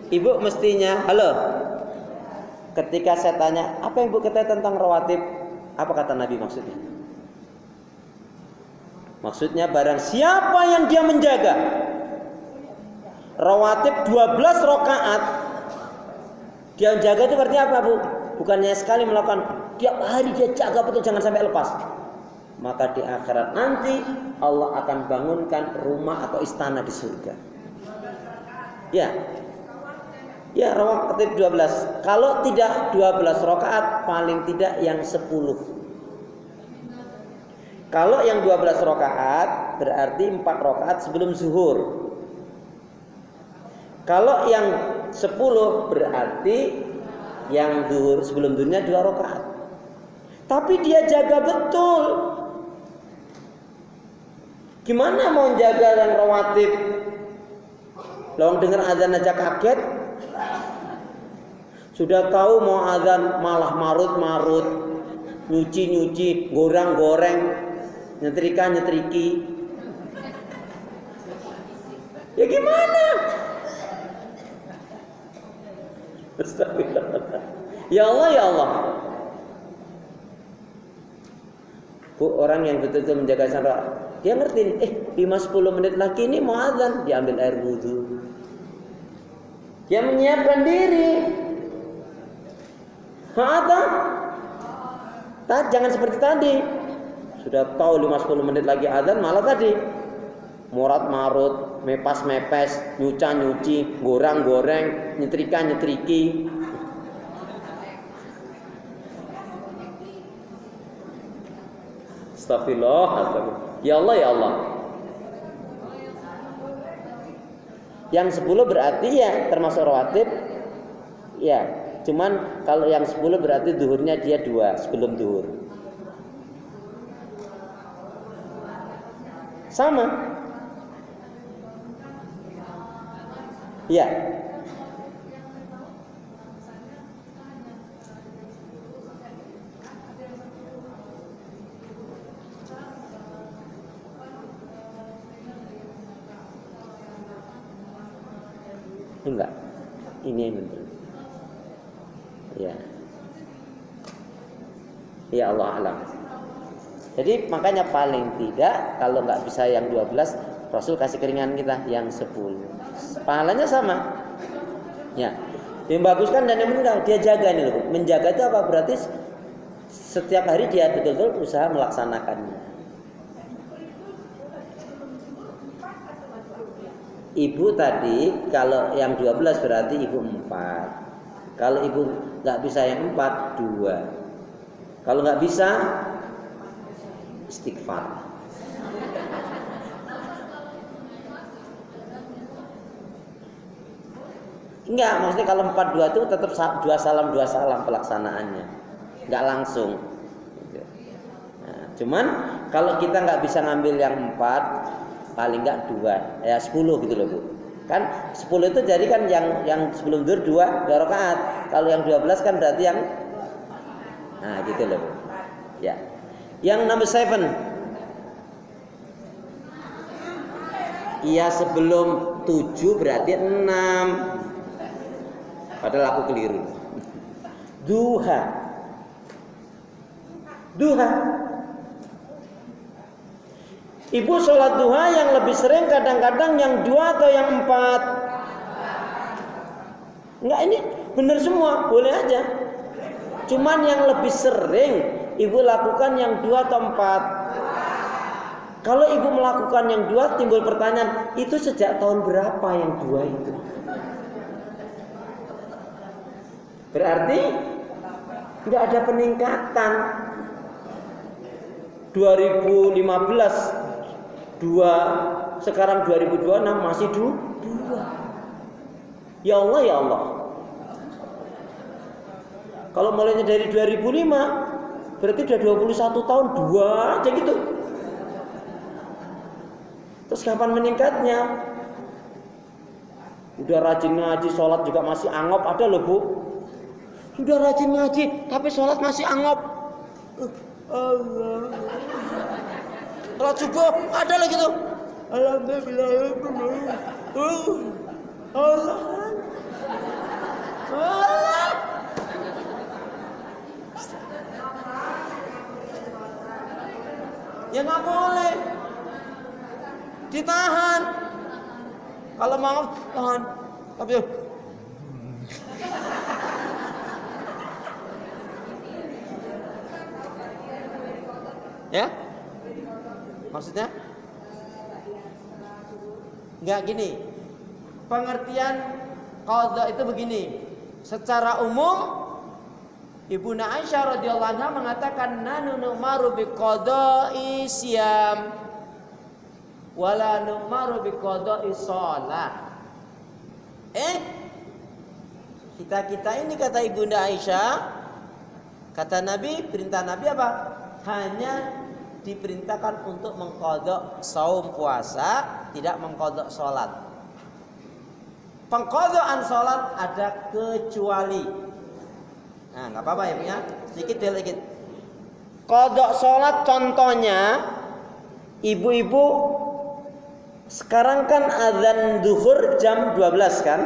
Ibu mestinya, halo. Ketika saya tanya, apa yang Ibu ketahui tentang rawatib? Apa kata Nabi maksudnya? Maksudnya barang siapa yang dia menjaga rawatib 12 rakaat, dia menjaga itu berarti apa, Bu? Bukannya sekali melakukan, tiap hari dia jaga betul jangan sampai lepas. Maka di akhirat nanti Allah akan bangunkan rumah atau istana di surga. Ya. Ya, rawatib 12. Kalau tidak 12 rakaat, paling tidak yang 10. Kalau yang 12 rakaat berarti 4 rakaat sebelum zuhur. Kalau yang 10 berarti yang zuhur sebelum zuhurnya 2 rakaat. Tapi dia jaga betul. Gimana mau jaga yang rawatib? Lawang dengar azan aja kaget. Sudah tahu mau azan malah marut-marut, nyuci-nyuci, goreng-goreng, nyetrika-nyetriki. Ya gimana? Ya Allah, ya Allah. Bu, orang yang betul-betul menjaga salat, dia ngerti nih, 5-10 menit lagi ini mau azan, diambil air wudhu. Dia menyiapkan diri. Jangan seperti tadi. Sudah tahu 5-10 menit lagi azan, malah tadi morat-marut, mepas-mepes, nyuca-nyuci, goreng-goreng, nyetrika-nyetriki. Astagfirullah. Ya Allah, ya Allah. Yang 10 berarti ya termasuk rawatib. Ya. Cuman kalau yang 10 berarti duhurnya dia 2 sebelum duhur. Sama. Ya. Enggak. Ini yang penting. Ya. Ya Allah alam. Jadi makanya paling tidak kalau nggak bisa yang 12, Rasul kasih keringan kita yang 10. Pahalanya sama. Ya. Yang bagus kan dan yang mudah dia jaga nih loh. Menjaga itu apa? Berarti setiap hari dia betul-betul berusaha melaksanakannya. Ibu tadi kalau yang 12 berarti ibu 4. Kalau ibu nggak bisa yang 4, 2. Kalau nggak bisa, istighfar. Enggak, maksudnya kalau 4-2 itu tetap 2 salam pelaksanaannya, nggak langsung. Nah, cuman kalau kita nggak bisa ngambil yang 4, paling nggak 2, ya 10 gitu loh Bu. Kan 10 itu jadi kan yang sebelum zuhur 2 rakaat. Kalau yang 12 kan berarti yang gitu loh Bu. Ya. Yang number 7. Iya sebelum 7 berarti 6. Padahal aku keliru. Duha. Ibu sholat duha yang lebih sering kadang-kadang yang 2 atau yang 4? Enggak, ini benar semua, boleh aja. Cuman yang lebih sering ibu lakukan yang 2 atau 4. Kalau ibu melakukan yang 2, timbul pertanyaan, itu sejak tahun berapa yang 2 itu? Berarti enggak ada peningkatan. 2015 2, sekarang 2026 masih 2. Ya Allah, ya Allah. Kalau mulainya dari 2005 berarti udah 21 tahun 2 aja gitu. Terus kapan meningkatnya? Udah rajin ngaji, sholat juga masih angop, ada loh Bu. Sudah rajin ngaji tapi sholat masih angop. Allah. Sholat subuh ada lagi tuh. Alhamdulillah. Allah. Ya nggak boleh. Ditahan. Kalau mau tahan. Tapi ya? Maksudnya? Enggak gini. Pengertian qadha itu begini. Secara umum Ibunda Aisyah radhiyallahu anha mengatakan nanu numaru biqada'i siyam wala numaru biqada'i shalah. Kita ini kata Ibunda Aisyah, kata Nabi, perintah Nabi apa? Hanya diperintahkan untuk mengqadha saum puasa, tidak mengqadha salat. Pengqadhaan salat ada kecuali. Nah, enggak apa-apa ya, punya. Sedikit. Qadha salat contohnya ibu-ibu sekarang kan azan zuhur jam 12 kan?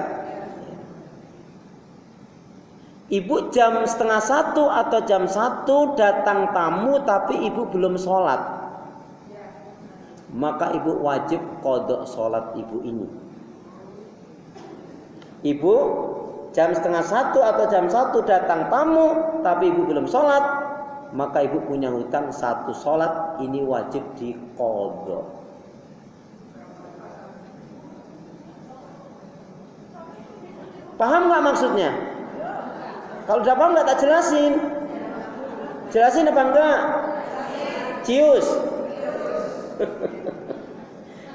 Ibu jam 12:30 atau jam 1 datang tamu tapi ibu belum sholat. Maka ibu wajib qadha sholat ibu ini. Ibu jam 12:30 atau jam 1 datang tamu tapi ibu belum sholat, maka ibu punya hutang 1 sholat, ini wajib diqadha. Paham nggak maksudnya? Kalau udah paham nggak tak jelasin? Jelasin apa enggak? Cius.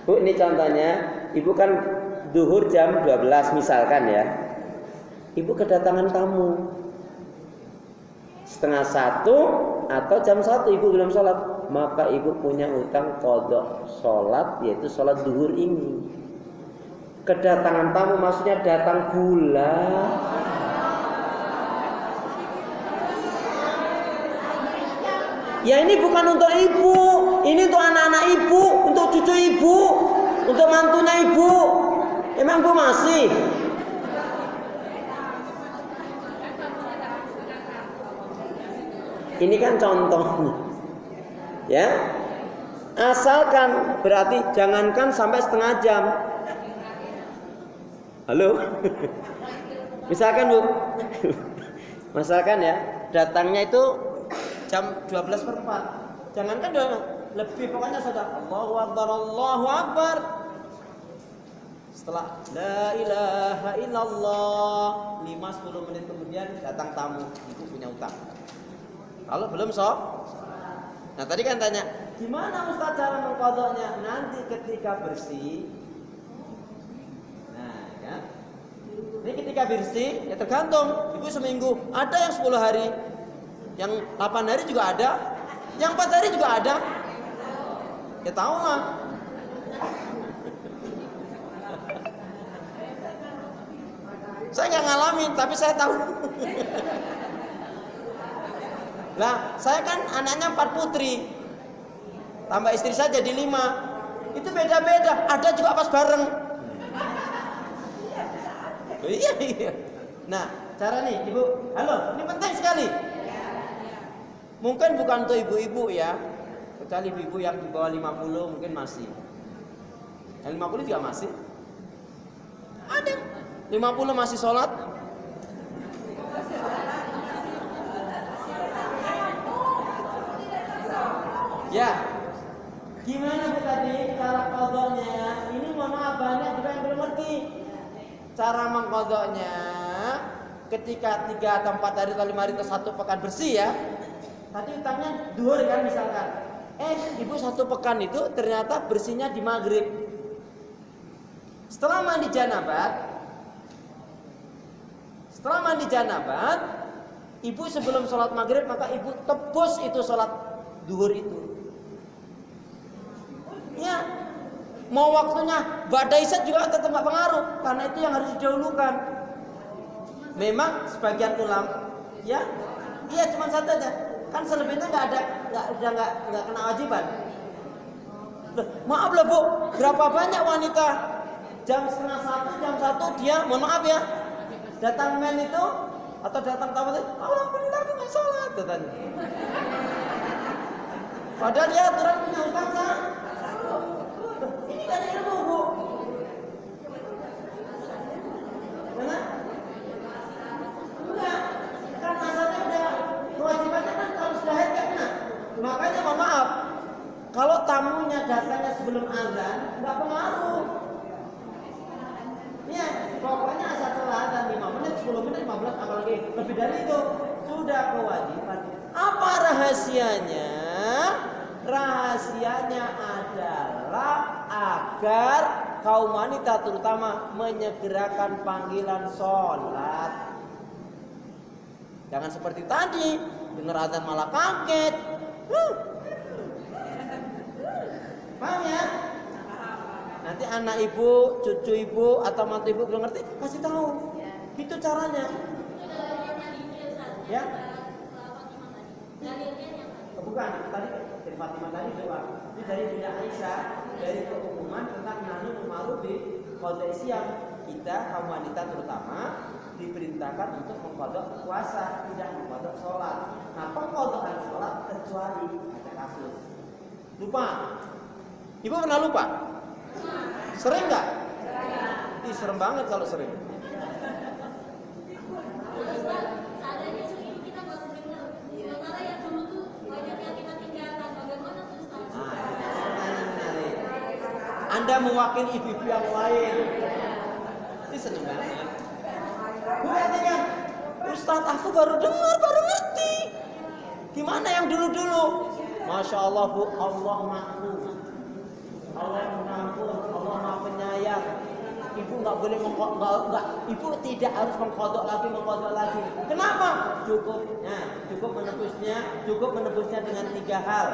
Bu, ini contohnya, ibu kan duhur jam 12 misalkan ya. Ibu kedatangan tamu 12:30 atau jam 1 ibu belum sholat, maka ibu punya utang qadha sholat, yaitu sholat duhur ini. Kedatangan tamu maksudnya datang bulan. Ya ini bukan untuk ibu, ini untuk anak-anak ibu, untuk cucu ibu, untuk mantunya ibu. Emang bu masih? Ini kan contohnya, ya. Asalkan berarti jangankan sampai setengah jam. Halo, misalkan bu, misalkan ya datangnya itu jam 12:04. Jangankan lebih, pokoknya sudah Allahu Akbar, Allahu Akbar. Setelah la ilaha illallah 5-10 menit kemudian datang tamu, ibu punya utang. Kalau belum Nah tadi kan tanya, gimana Ustaz cara mengqadhanya? Nanti ketika bersih. Nah ya. Ini ketika bersih ya tergantung. Ibu seminggu, ada yang 10 hari. Yang 8 hari juga ada, yang 4 hari juga ada. Ya tahu lah. Saya nggak ngalamin, tapi saya tahu. Lah, saya kan anaknya 4 putri, tambah istri saya jadi 5. Itu beda-beda. Ada juga pas bareng. Iya. Nah, cara nih, ibu. Halo, ini penting sekali. Mungkin bukan untuk ibu-ibu ya, kecuali ibu-ibu yang di bawah 50 mungkin masih. Yang 50 juga masih. Ada 50 masih sholat. Ya, gimana bu tadi cara qadhanya? Ini mohon maaf banyak juga yang belum ngerti. Cara mengqadhanya ketika 3 atau 4 hari atau 5 hari atau 1 pekan bersih ya. Tadi utangnya duhur kan misalkan. Ibu 1 pekan itu ternyata bersihnya di maghrib. Setelah mandi janabat, ibu sebelum sholat maghrib maka ibu tebus itu sholat duhur itu. Ya, mau waktunya ba'da isya juga tetap nggak pengaruh, karena itu yang harus didahulukan. Memang sebagian ulama, ya, iya cuma 1 aja. Kan selebihnya nggak kena wajiban. Maaf lah bu, berapa banyak wanita jam 12:30, jam 1 dia, mohon maaf ya, datang men itu atau datang tamu itu, alhamdulillah aku nggak sholat katanya. Padahal dia aturan punya hutang sah. Ini kan ilmu, Bu. Mana? Enggak. Kan asalnya udah kewajibannya kan kalau sudah haid kan kena. Makanya mohon maaf. Kalau tamunya datangnya sebelum azan, enggak pengaruh. Ya, pokoknya asal telah azan 5 menit, 10 menit, 15, apalagi lebih dari itu sudah kewajiban. Apa rahasianya? Rahasianya adalah agar kaum wanita terutama menyegerakan panggilan sholat. Jangan seperti tadi, dengar azan malah kaget. Paham ya? Nanti anak ibu, cucu ibu, atau mantu ibu belum ngerti, kasih tahu. Itu caranya. Ya? Bukan, tadi dari Fatimah tadi doa. Ini dari Bunda Aisyah, dari keumuman tentang nahnu ma'ruf bi qadai siam. Kita kaum wanita terutama diperintahkan untuk mengqadha puasa, tidak mengqadha sholat. Nah, pengqadhaan sholat kecuali ada kasus lupa. Ibu pernah lupa? Sering nggak? Ih, serem banget kalau sering. Anda mewakili ibu-ibu yang lain. Ini seneng banget. Bu katanya, Ustadz aku baru dengar, baru ngerti. Gimana yang dulu-dulu? Masya Allah Bu, Allah maafun, Allah mengampun, Allah maha penyayang. Ibu nggak boleh nggak, ibu tidak harus mengkodok lagi. Kenapa? Cukup menebusnya dengan 3 hal.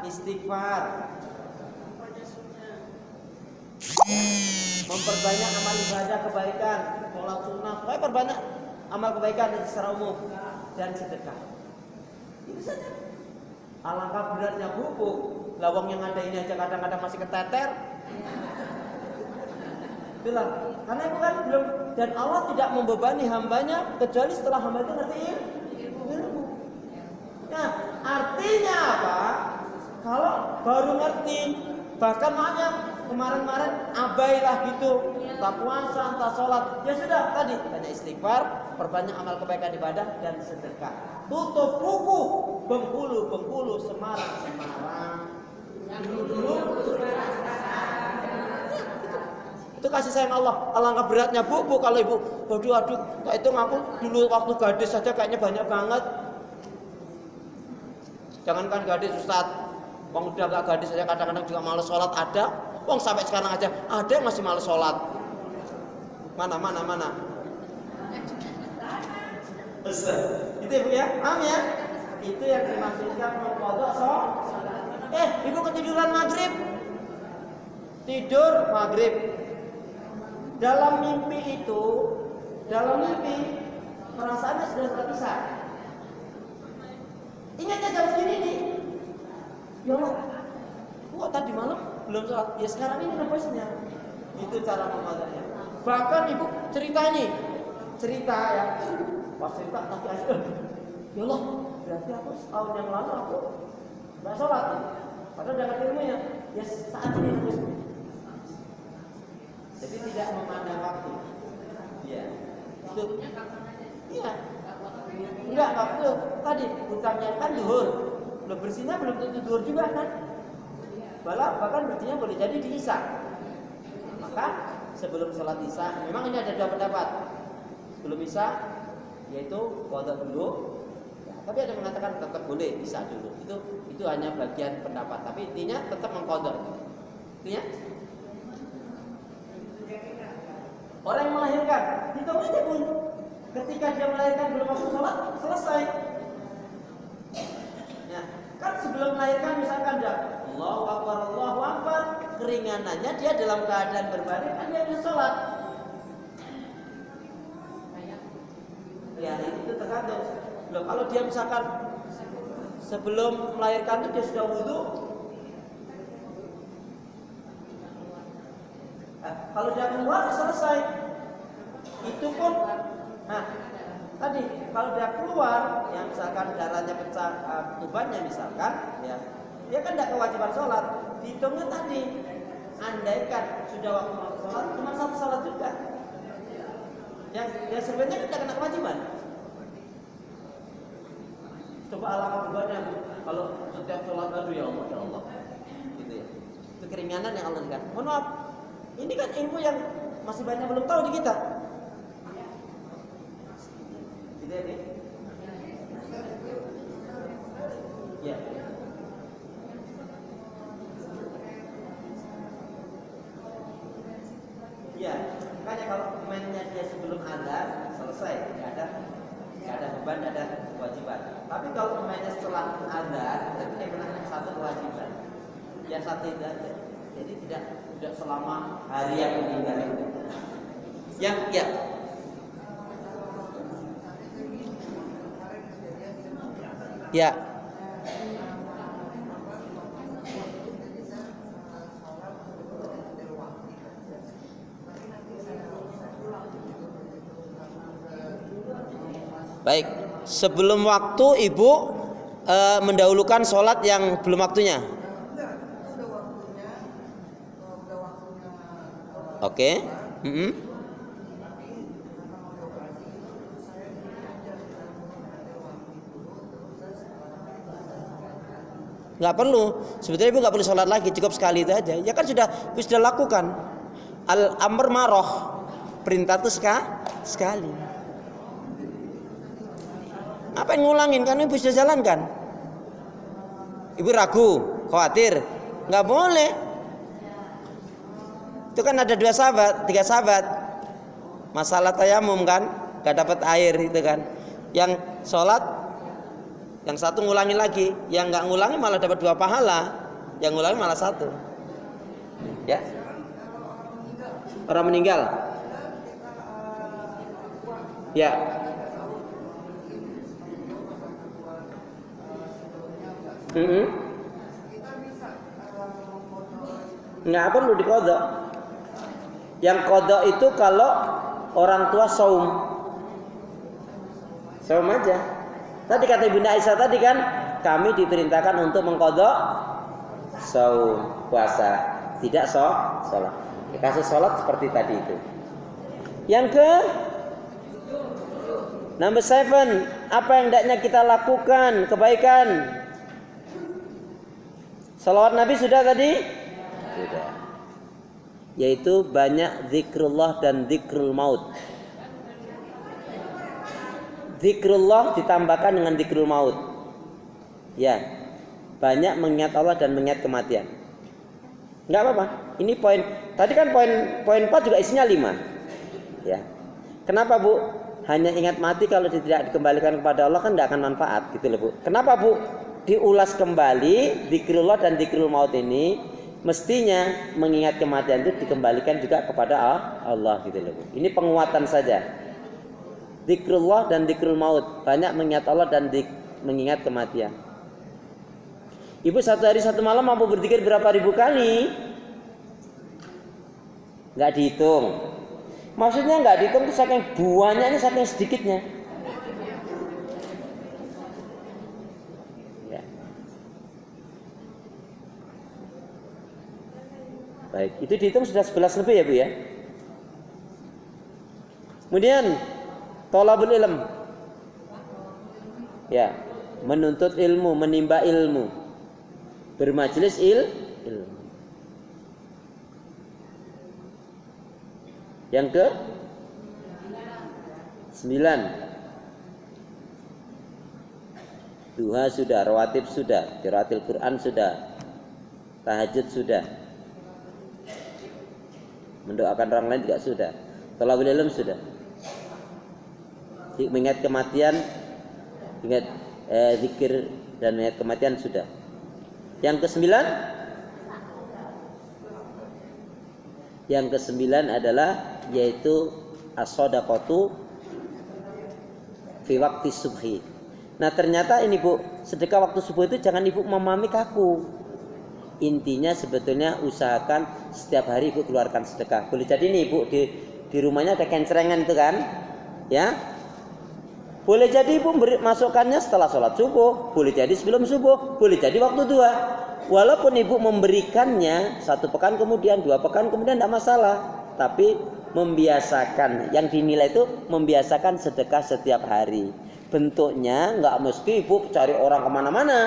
Istighfar, memperbanyak amal ibadah kebaikan, sholat sunnah, pokoknya perbanyak amal kebaikan secara umum, dan sedekah. Itu saja. Alangkah beratnya pupuk, lawang yang ada ini aja kadang-kadang masih keteter. Itulah, karena itu kan belum, dan Allah tidak membebani hambanya kecuali setelah hamba itu ngerti ilmu. Nah, artinya apa? Kalau baru ngerti, bahkan makanya kemarin-kemarin abailah gitu, entah puasa, entah sholat, ya sudah tadi banyak istighfar, perbanyak amal kebaikan ibadah dan sedekah. Tutup buku Bengkulu Semarang. Itu kasih sayang Allah. Alangkah beratnya bu kalau ibu, aduh, kayak itu ngaku dulu waktu gadis saja kayaknya banyak banget. Jangankan gadis Ustadz, wong udah gak gadis saja kadang-kadang juga malas sholat ada. Wong sampai sekarang aja ada yang masih malas sholat. Mana? Ustaz, itu ibu ya, paham ya? Itu yang dimaksudkan mengqadha sholat. Ibu ketiduran maghrib, tidur maghrib. Dalam mimpi perasaannya sudah terpisah. Ingatnya jam segini nih. Ya Allah, kok tadi malam belum sholat? Ya sekarang ini nebusnya. Itu cara mengqadhanya. Bahkan ibu cerita ya. Pas cerita tapi ya Allah, berarti aku setahun yang lalu aku nggak sholat. Padahal dapat ilmunya. Ya saat ini nebus. Jadi tidak memandang waktu. Iya. Itu. Iya. Enggak waktu tadi hutangnya kan zuhur. Belum bersihnya belum tentu zuhur juga kan. Bahkan bersihnya boleh jadi di isya. Maka sebelum sholat isya, memang ini ada 2 pendapat. Sebelum isya yaitu qadha dulu. Ya, tapi ada yang mengatakan tetap boleh isya dulu. Itu hanya bagian pendapat, tapi intinya tetap mengqadha. Intinya orang yang melahirkan, hitung aja pun. Ketika dia melahirkan belum masuk sholat, selesai. Ya, kan sebelum melahirkan misalkan dia Allahu Akbar, keringanannya dia dalam keadaan berbaring kan dia bisa sholat. Ya itu tergantung. Loh, kalau dia misalkan sebelum melahirkan itu dia sudah wudu, kalau dia keluar selesai. Itu pun tadi kalau dia keluar, yang misalkan darahnya pecah, tubannya misalkan, ya, dia kan tidak kewajiban sholat. Dihitungnya tadi, andaikan sudah waktu sholat, cuma satu sholat juga. Yang dia sebenarnya tidak kena kewajiban. Coba alangkah bebannya kalau setiap sholat, aduh ya Allah, gitu ya. Itu keringanan yang Allah berikan. Mohon maaf, ini kan ilmu yang masih banyak belum tahu di kita. Gitu ya, ya. Ya, makanya kalau mainnya dia sebelum azan selesai, nggak ada beban, nggak ada kewajiban. Tapi kalau mainnya setelah azan, berarti dia kena satu kewajiban. Ya satu itu aja. Jadi tidak selama hari yang meninggal itu. Ya. Ya. Baik, sebelum waktu ibu mendahulukan sholat yang belum waktunya. Oke. Nggak perlu, sebetulnya ibu nggak perlu sholat lagi, cukup sekali itu aja. Ya kan sudah lakukan. Al-amr ma'roh, perintah itu sekali. Apa yang ngulangin? Kan ibu sudah jalankan. Ibu ragu, khawatir, nggak boleh. Itu kan ada 3 sahabat, masalah tayamum kan, nggak dapat air itu kan. Yang sholat, yang satu ngulangin lagi, yang nggak ngulangin malah dapat 2 pahala, yang ngulangin malah 1. Ya, orang meninggal. Ya. Nggak perlu diqadha. Yang qadha itu kalau orang tua saum aja. Tadi kata Ibunda Aisyah tadi kan, kami diperintahkan untuk mengqadha saum, puasa, tidak sholat. Kasus sholat seperti tadi itu. Yang ke number 7, apa yang hendaknya kita lakukan kebaikan? Salawat Nabi sudah tadi? Sudah. Yaitu banyak zikrullah dan zikrul maut. Zikrullah ditambahkan dengan zikrul maut. Ya, banyak mengingat Allah dan mengingat kematian. Enggak apa-apa. Ini poin. Tadi kan poin 4 juga isinya 5. Ya. Kenapa, Bu? Hanya ingat mati, kalau tidak dikembalikan kepada Allah kan tidak akan manfaat gitu loh, Bu. Kenapa, Bu? Diulas kembali zikrullah dan zikrul maut ini. Mestinya mengingat kematian itu dikembalikan juga kepada Allah gitu loh. Ini penguatan saja. Zikrullah dan zikrul maut, banyak mengingat Allah dan mengingat kematian. Ibu satu hari satu malam mampu berzikir berapa ribu kali? Nggak dihitung. Maksudnya nggak dihitung itu saking banyaknya, saking sedikitnya. Baik, itu dihitung sudah 11 lebih ya Bu ya. Kemudian thalabul ilm. Ya, menuntut ilmu, menimba ilmu. Bermajelis ilmu. Yang ke 9. Duha sudah, rawatib sudah, qiraatil Quran sudah, tahajud sudah. Mendoakan orang lain juga sudah. Thalabul ilm sudah. Mengingat kematian, ingat zikir dan mengingat kematian sudah. Yang ke-9? Yang ke-9 adalah yaitu as-shadaqatu fi waqti subhi. Nah, ternyata ini Bu, sedekah waktu subuh itu jangan Ibu memahami kaku. Intinya sebetulnya usahakan setiap hari Ibu keluarkan sedekah. Boleh jadi nih Ibu di rumahnya ada kencerengan itu kan, ya. Boleh jadi ibu masukkannya setelah sholat subuh, boleh jadi sebelum subuh, boleh jadi waktu dua. Walaupun ibu memberikannya 1 pekan kemudian, 2 pekan kemudian tidak masalah. Tapi membiasakan, yang dinilai itu membiasakan sedekah setiap hari. Bentuknya nggak mesti ibu cari orang kemana-mana.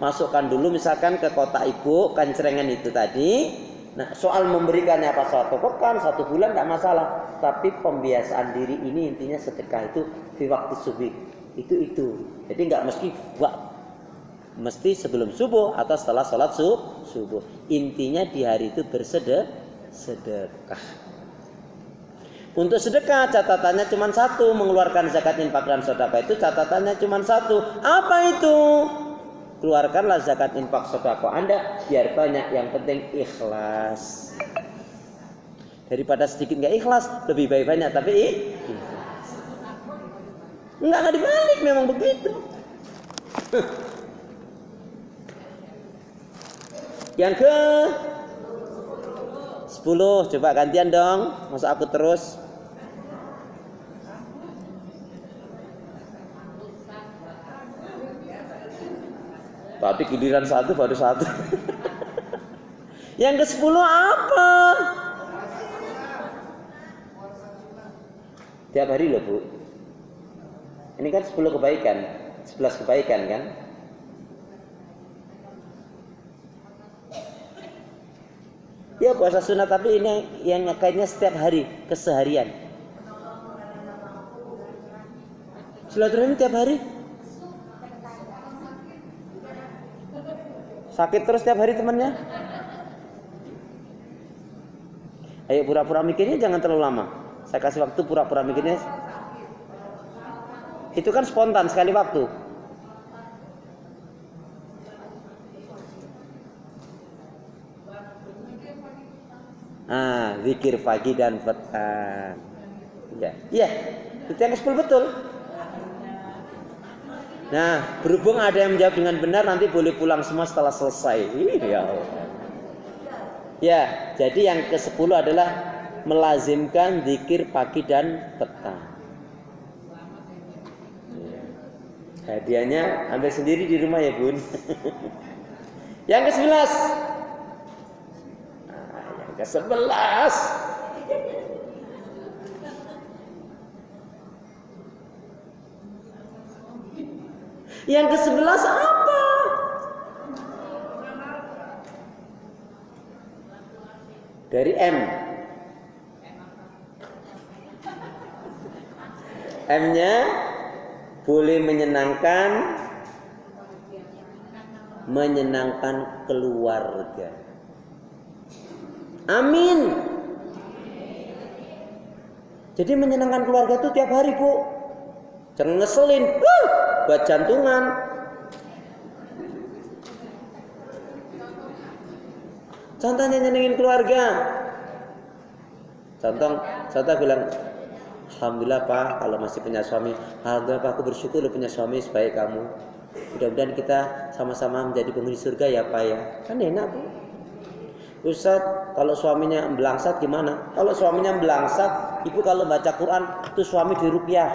Masukkan dulu misalkan ke kotak ibu, kancrengan itu tadi. Nah, soal memberikannya apa 1 pekan, 1 bulan tidak masalah. Tapi pembiasaan diri ini intinya sedekah itu di waktu subuh. Itu. Jadi nggak mesti sebelum subuh atau setelah sholat subuh. Intinya di hari itu bersedekah. Untuk sedekah catatannya cuma 1, mengeluarkan zakat, infak dan sedekah itu catatannya cuma 1. Apa itu? Keluarkanlah zakat, infak, sedekah Anda biar banyak, yang penting ikhlas. Daripada sedikit nggak ikhlas, lebih baik banyak tapi ikhlas. Nggak dibalik, memang begitu. Yang ke 10, coba gantian dong, masa aku terus. Tadi giliran 1 baru 1. Yang ke 10 apa? Tiap hari loh Bu. Ini kan 10 kebaikan, 11 kebaikan kan? Ya puasa sunat, tapi ini yang kayaknya setiap hari, keseharian. Silaturahmi tiap hari. Sakit terus tiap hari temannya. Ayo pura-pura mikirnya jangan terlalu lama. Saya kasih waktu pura-pura mikirnya. Itu kan spontan sekali waktu. Zikir pagi dan petang. Iya, itu yang ke-10 betul. Nah, berhubung ada yang menjawab dengan benar, nanti boleh pulang semua setelah selesai. Ya Allah. Ya, jadi yang ke-10 adalah melazimkan zikir pagi dan petang. Hadiahnya ambil sendiri di rumah ya Bun. Yang ke-11. Yang ke-11. Yang ke-11 apa? Dari M. M-nya boleh menyenangkan keluarga. Amin. Jadi menyenangkan keluarga itu tiap hari Bu. Jangan ngeselin. Buat jantungan. Contohnya nyenengin keluarga. Contoh bilang, alhamdulillah Pak, kalau masih punya suami, alhamdulillah Pak, aku bersyukur punya suami sebaik kamu. Mudah-mudahan kita sama-sama menjadi penghuni surga ya Pak ya. Kan enak Bu. Ustaz, kalau suaminya belangsat gimana? Kalau suaminya belangsat, ibu kalau baca Quran itu suami diruqyah.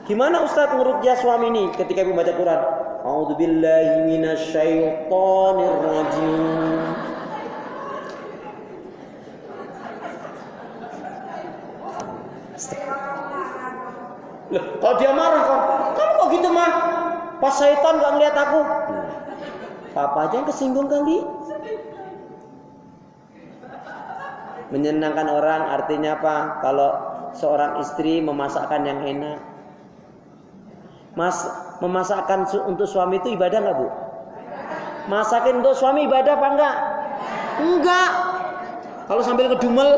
Gimana Ustaz ngeruqyah suami ini ketika ibu baca Quran? A'udzubillahi minasyaitonir rajim. Loh, kalau dia marah kan, kamu kok gitu mah? Pas syaitan gak ngeliat aku. Papa aja yang kesinggung kali. Menyenangkan orang artinya apa? Kalau seorang istri memasakkan yang enak. Memasakkan untuk suami itu ibadah nggak Bu? Masakin untuk suami ibadah apa enggak? Enggak. Kalau sambil ngedumel,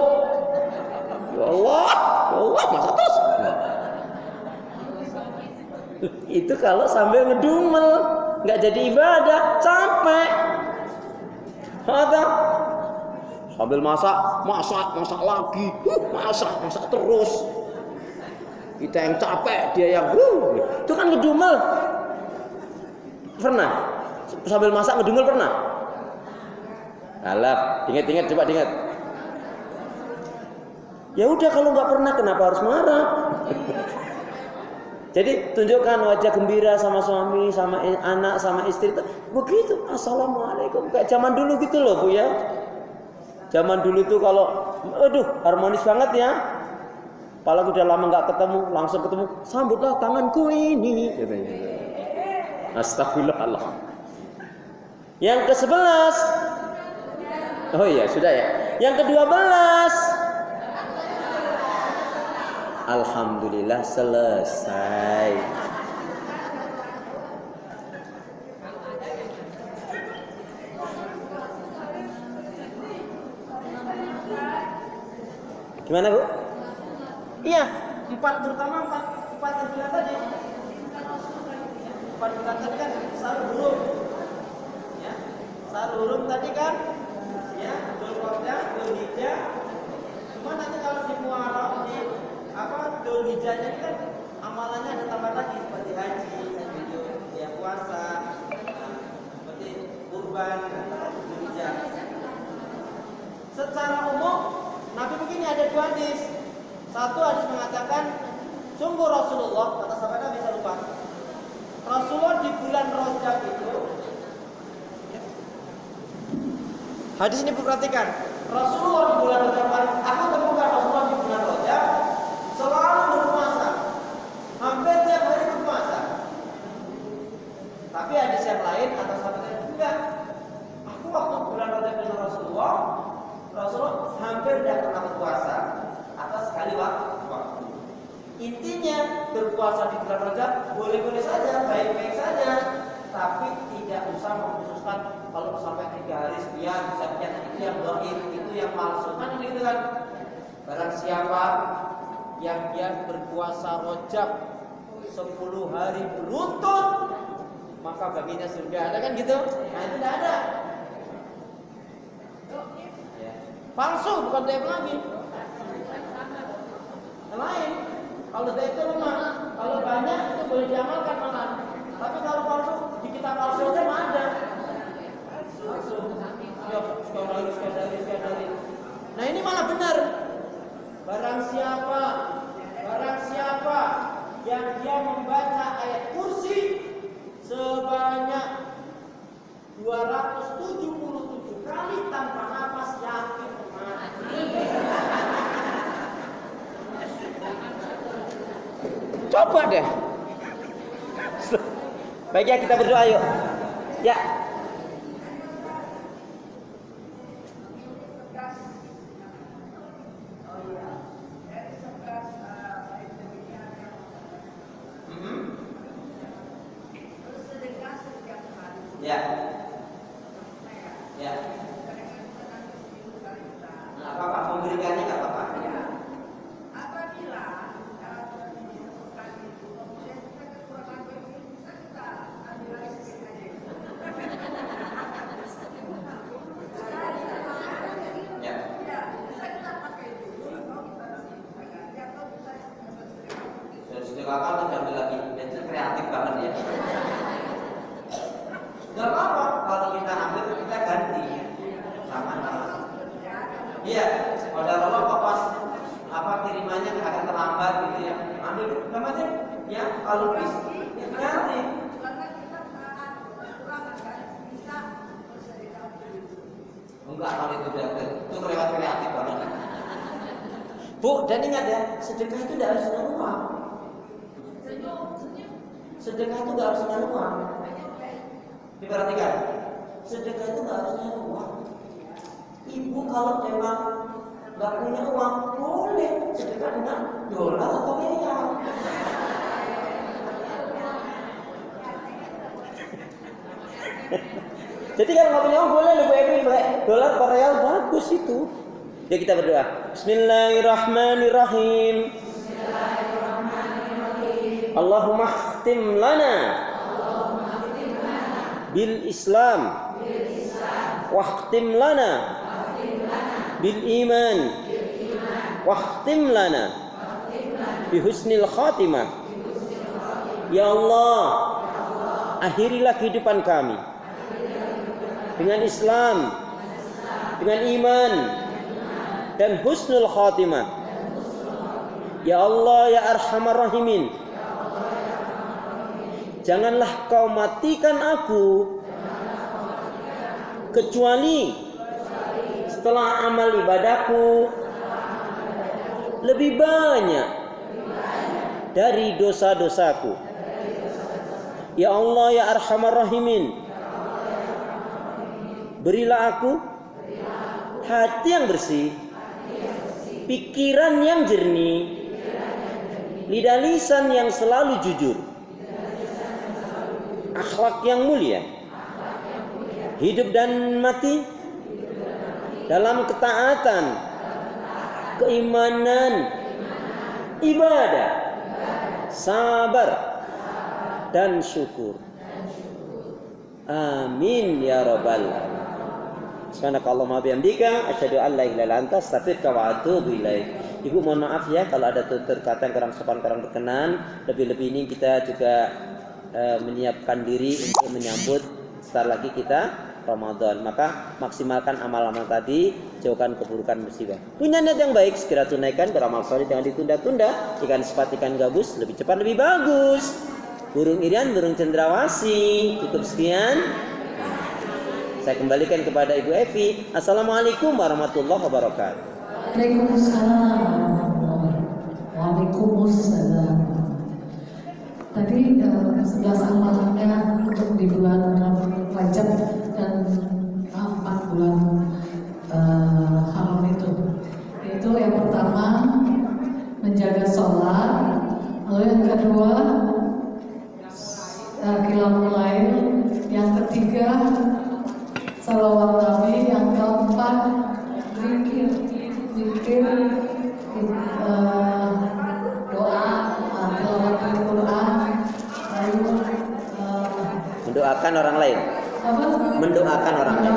ya Allah, masak terus. Itu kalau sambil ngedumel, nggak jadi ibadah, capek. Atau sambil masak lagi, masak terus. Kita yang capek, dia yang itu kan ngedumel. Pernah? Sambil masak ngedumel pernah? Alah, ingat, coba ingat. Ya udah, kalau nggak pernah kenapa harus marah? Jadi tunjukkan wajah gembira sama suami, sama anak, sama istri. Begitu, assalamualaikum. Kayak zaman dulu gitu loh Bu ya. Zaman dulu tuh kalau, aduh harmonis banget ya. Kalau udah lama nggak ketemu, langsung ketemu, sambutlah tanganku ini. Astagfirullah. Yang ke-11. Oh iya, sudah ya. Yang ke-12. Alhamdulillah selesai. Gimana Bu? Iya, terutama empat terbilang tadi. Empat terbilang tadi kan saru huruf, ya, saru huruf tadi kan, ya, Dzulhijjah. Cuma nanti kalau di Muharram Dzulhijjahnya ini kan amalannya ada tambah lagi seperti haji, ya puasa, seperti kurban, Dzulhijjah. Secara umum Nabi begini, ada dua hadis. Satu hadis mengatakan, sungguh Rasulullah, kata sahabat Nabi, saya lupa, Rasulullah di bulan Rajab itu, hadis ini perhatikan, Rasulullah di bulan Rajab, aku temukan Rasulullah di bulan Rajab selalu berpuasa, hampir tiap hari berpuasa. Tapi hadis yang lain atas sahabatnya juga, aku waktu bulan Rajab dengan Rasulullah hampir tidak pernah berpuasa atas sekali waktu. Intinya berpuasa di bulan Rajab boleh-boleh saja, baik-baik saja, tapi tidak usah mengkhususkan kalau sampai 3 hari sekian, sekian, itu yang dhaif, itu yang palsu, kan gitu kan. Barang siapa yang dia berpuasa Rajab 10 hari beruntun, maka baginya surga, ada kan gitu? Nah itu tidak ada. Palsu, bukan dhaif lagi. Yang lain, kalau dhaif itu lemah, kalau banyak itu boleh diamalkan malah. Tapi kalau palsu, di kitab palsu aja nggak ada. Palsu, ya sekali. Nah ini malah benar. Barang siapa yang dia membaca ayat kursi sebanyak 277 kali tanpa nafas, yakin mati. Coba deh. Baik ya, kita berdoa yuk. Ya. Ya. Ya. Nggak apa-apa, memberikannya nggak apa-apa. Sedekahkan udah ambil lagi, itu kreatif banget ya. Gak apa-apa kalau kita ambil, kita ganti sama. Iya, pada Allah pas kirimannya agak terlambat gitu ya, ambil namanya ya, kalau bisa ya ganti. Enggak, kalau itu kelewat kreatif banget. Bu, dan ingat ya, sedekah itu tidak harus dengan uang. Sedekah itu tidak harus dengan uang. Diperhatikan, sedekah itu tidak harus dengan uang. Ibu kalau memang nggak punya uang, boleh sedekah dengan dolar atau real. Jadi kalau nggak punya uang boleh, Bu Evi, dolar atau real bagus itu. Jadi kita berdoa. Bismillahirrahmanirrahim. Allahumma khtim lana bil Islam wa khtim lana bil iman wa khtim lana bi husnil khatimah. Ya Allah, akhirilah kehidupan kami dengan Islam, dengan iman dan husnul khatimah. Ya Allah ya Arhamar Rahimin, janganlah kau matikan aku kecuali setelah amal ibadahku lebih banyak dari dosa-dosaku. Ya Allah ya Arhamar Rahimin, berilah aku hati yang bersih, pikiran yang jernih, lidah lisan yang selalu jujur, akhlak yang mulia, hidup dan mati dalam ketaatan, keimanan, ibadah, sabar, dan syukur. Amin ya rabbal alamin. Subhanakallahumma bihamdika asyhadu an la ilaha illa anta astaghfiruka wa atubu ilaik. Ibu mohon maaf ya kalau ada tutur kata yang kurang sopan, kurang berkenan. Lebih-lebih ini kita juga menyiapkan diri untuk menyambut sebentar lagi kita Ramadan. Maka maksimalkan amal-amal tadi, jauhkan keburukan musibah. Punya niat yang baik, segera tunaikan, beramal saleh jangan ditunda-tunda. Ikan sepat, ikan gabus, lebih cepat lebih bagus. Burung irian, burung cendrawasih. Cukup sekian. Saya kembalikan kepada Ibu Evi. Assalamualaikum warahmatullahi wabarakatuh. Waalaikumsalam. Tadi 11 amalnya untuk di bulan Rajab dan 4 bulan haram itu yang pertama menjaga sholat, lalu yang kedua qiyamul lail, yang ketiga salawat Nabi, yang keempat zikir, doa, tilawat Al-Quran, lalu mendoakan orang lain. apa? Mendoakan orang lain.